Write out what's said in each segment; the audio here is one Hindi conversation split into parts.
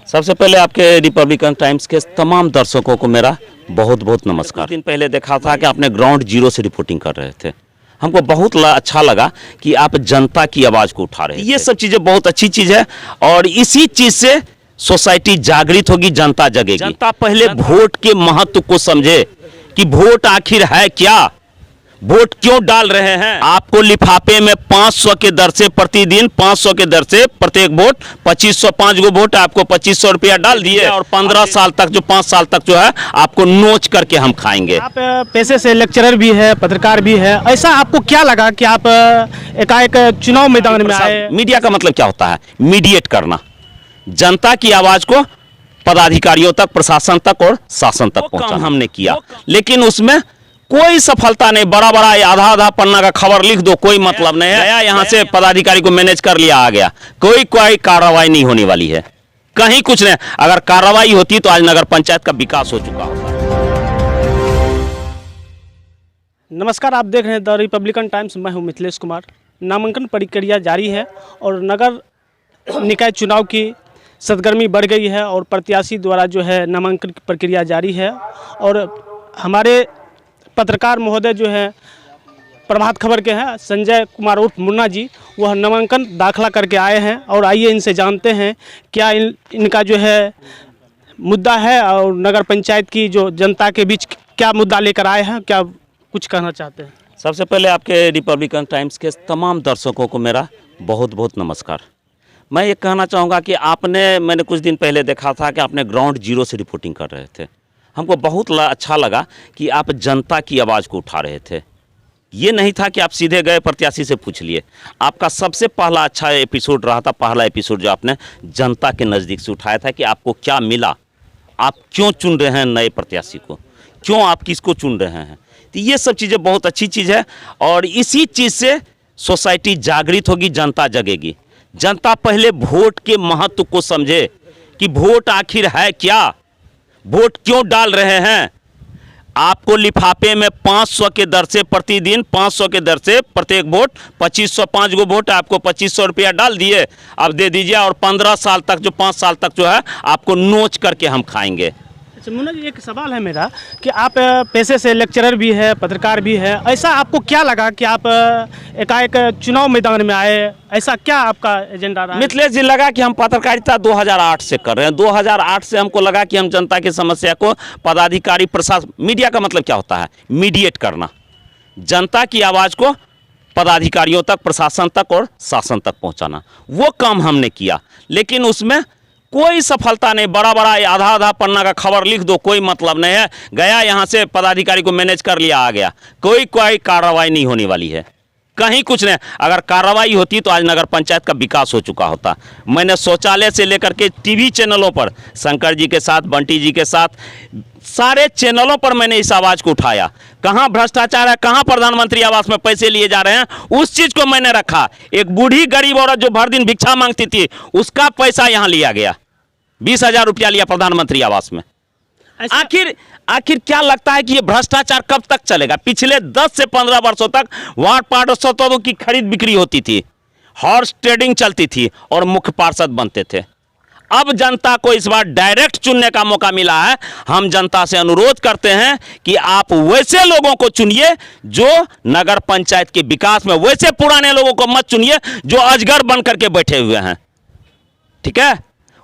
सबसे पहले आपके रिपब्लिकन टाइम्स के तमाम दर्शकों को मेरा बहुत बहुत नमस्कार। कुछ दिन पहले देखा था कि आपने ग्राउंड जीरो से रिपोर्टिंग कर रहे थे। हमको बहुत अच्छा लगा कि आप जनता की आवाज़ को उठा रहे हैं। ये सब चीज़ें बहुत अच्छी चीज़ है और इसी चीज़ से सोसाइटी जागृत होगी, जनता जगेगी। जनता पहले वोट के महत्व को समझे कि वोट आखिर है क्या, वोट क्यों डाल रहे हैं। आपको लिफाफे में 500 के दर से प्रतिदिन 500 के दर से प्रत्येक वोट 2500, 5 गो वोट आपको 2500 रुपया डाल दिए और 15 साल तक जो 5 साल तक जो है आपको नोच करके हम खाएंगे। आप पैसे से लेक्चरर भी है, पत्रकार भी है, ऐसा आपको क्या लगा कि आप एकाएक चुनाव मैदान में आए? मीडिया का मतलब क्या होता है? मीडिएट करना, जनता की आवाज को पदाधिकारियों तक, प्रशासन तक और शासन तक पहुंचाना हमने किया, लेकिन उसमें कोई सफलता नहीं। बड़ा बड़ा आधा आधा पन्ना का खबर लिख दो, कोई मतलब नहीं है। गया यहाँ से पदाधिकारी को मैनेज कर लिया, आ गया, कोई कार्रवाई नहीं होने वाली है, कहीं कुछ नहीं। अगर कार्रवाई होती तो आज नगर पंचायत का विकास हो चुका होता। नमस्कार, आप देख रहे हैं द रिपब्लिकन टाइम्स। मैं हूं मिथिलेश कुमार। नामांकन प्रक्रिया जारी है और नगर निकाय चुनाव की सरगर्मी बढ़ गई है और प्रत्याशी द्वारा जो है नामांकन की प्रक्रिया जारी है और हमारे पत्रकार महोदय जो है प्रभात खबर के हैं संजय कुमार उर्फ मुन्ना जी, वह नामांकन दाखिला करके आए हैं और आइए इनसे जानते हैं क्या इनका जो है मुद्दा है और नगर पंचायत की जो जनता के बीच क्या मुद्दा लेकर आए हैं, क्या कुछ कहना चाहते हैं। सबसे पहले आपके रिपब्लिकन टाइम्स के तमाम दर्शकों को मेरा बहुत बहुत नमस्कार। मैं ये कहना चाहूँगा कि मैंने कुछ दिन पहले देखा था कि आपने ग्राउंड जीरो से रिपोर्टिंग कर रहे थे। हमको बहुत अच्छा लगा कि आप जनता की आवाज़ को उठा रहे थे। ये नहीं था कि आप सीधे गए प्रत्याशी से पूछ लिए। आपका सबसे पहला अच्छा एपिसोड रहा था, पहला एपिसोड जो आपने जनता के नज़दीक से उठाया था कि आपको क्या मिला, आप क्यों चुन रहे हैं नए प्रत्याशी को, क्यों आप किसको चुन रहे हैं। तो ये सब चीज़ें बहुत अच्छी चीज़ है और इसी चीज़ से सोसाइटी जागृत होगी, जनता जगेगी। जनता पहले वोट के महत्व को समझे कि वोट आखिर है क्या, वोट क्यों डाल रहे हैं। आपको लिफाफे में 500 के दर से प्रतिदिन 500 के दर से प्रत्येक वोट 2500, 5 गो वोट आपको 2500 रुपया डाल दिए, अब दे दीजिए और 15 साल तक जो 5 साल तक जो है आपको नोच करके हम खाएंगे। अच्छा मुन्ना जी, एक सवाल है मेरा कि आप पैसे से लेक्चरर भी है, पत्रकार भी है, ऐसा आपको क्या लगा कि आप एकाएक चुनाव मैदान में आए? ऐसा क्या आपका एजेंडा रहा? मिथिलेश जी, लगा कि हम पत्रकारिता 2008 से कर रहे हैं। 2008 से हमको लगा कि हम जनता की समस्या को पदाधिकारी, प्रशासन, मीडिया का मतलब क्या होता है? मीडिएट करना, जनता की आवाज़ को पदाधिकारियों तक, प्रशासन तक और शासन तक पहुँचाना, वो काम हमने किया, लेकिन उसमें कोई सफलता नहीं। बड़ा बड़ा आधा आधा पन्ना का खबर लिख दो, कोई मतलब नहीं है। गया यहाँ से पदाधिकारी को मैनेज कर लिया, आ गया, कोई कार्रवाई नहीं होने वाली है, कहीं कुछ नहीं। अगर कार्रवाई होती तो आज नगर पंचायत का विकास हो चुका होता। मैंने शौचालय से लेकर के टीवी चैनलों पर, शंकर जी के साथ, बंटी जी के साथ, सारे चैनलों पर मैंने इस आवाज़ को उठाया। कहाँ भ्रष्टाचार है, कहाँ प्रधानमंत्री आवास में पैसे लिए जा रहे हैं, उस चीज़ को मैंने रखा। एक बूढ़ी गरीब औरत जो भर दिन भिक्षा मांगती थी, उसका पैसा यहाँ लिया गया, 20,000 रुपया लिया प्रधानमंत्री आवास में। आखिर क्या लगता है कि ये भ्रष्टाचार कब तक चलेगा? पिछले 10 से 15 वर्षों तक वार्ड पार्षदों की खरीद बिक्री होती थी, हॉर्स ट्रेडिंग चलती थी और मुख्य पार्षद बनते थे। अब जनता को इस बार डायरेक्ट चुनने का मौका मिला है। हम जनता से अनुरोध करते हैं कि आप वैसे लोगों को चुनिए जो नगर पंचायत के विकास में, वैसे पुराने लोगों को मत चुनिए जो अजगर बन करके बैठे हुए हैं, ठीक है?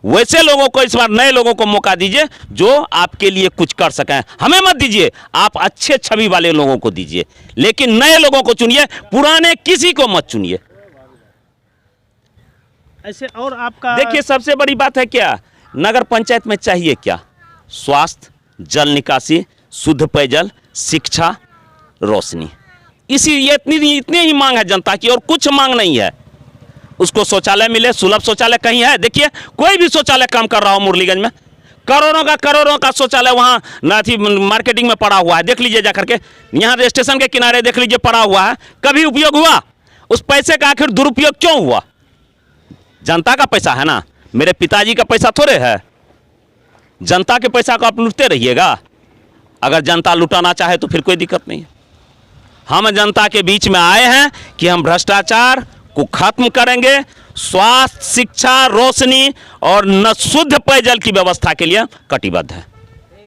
वैसे लोगों को इस बार, नए लोगों को मौका दीजिए जो आपके लिए कुछ कर सकें। हमें मत दीजिए, आप अच्छे छवि वाले लोगों को दीजिए, लेकिन नए लोगों को चुनिए, पुराने किसी को मत चुनिए। ऐसे और आपका देखिए, सबसे बड़ी बात है क्या नगर पंचायत में चाहिए क्या? स्वास्थ्य, जल निकासी, शुद्ध पेयजल, शिक्षा, रोशनी, इतनी ही मांग है जनता की और कुछ मांग नहीं है। उसको शौचालय मिले, सुलभ शौचालय कहीं है? देखिए, कोई भी शौचालय काम कर रहा हो मुरलीगंज में, करोड़ों का शौचालय वहाँ नाथी मार्केटिंग में पड़ा हुआ है, देख लीजिए जाकर के। यहाँ स्टेशन के किनारे देख लीजिए, पड़ा हुआ है, कभी उपयोग हुआ? उस पैसे का आखिर दुरुपयोग क्यों हुआ? जनता का पैसा है ना, मेरे पिताजी का पैसा थोड़े है। जनता के पैसा को आप लूटते रहिएगा। अगर जनता लुटाना चाहे तो फिर कोई दिक्कत नहीं है। हम जनता के बीच में आए हैं कि हम भ्रष्टाचार को खत्म करेंगे, स्वास्थ्य, शिक्षा, रोशनी और न शुद्ध पेयजल की व्यवस्था के लिए कटिबद्ध है।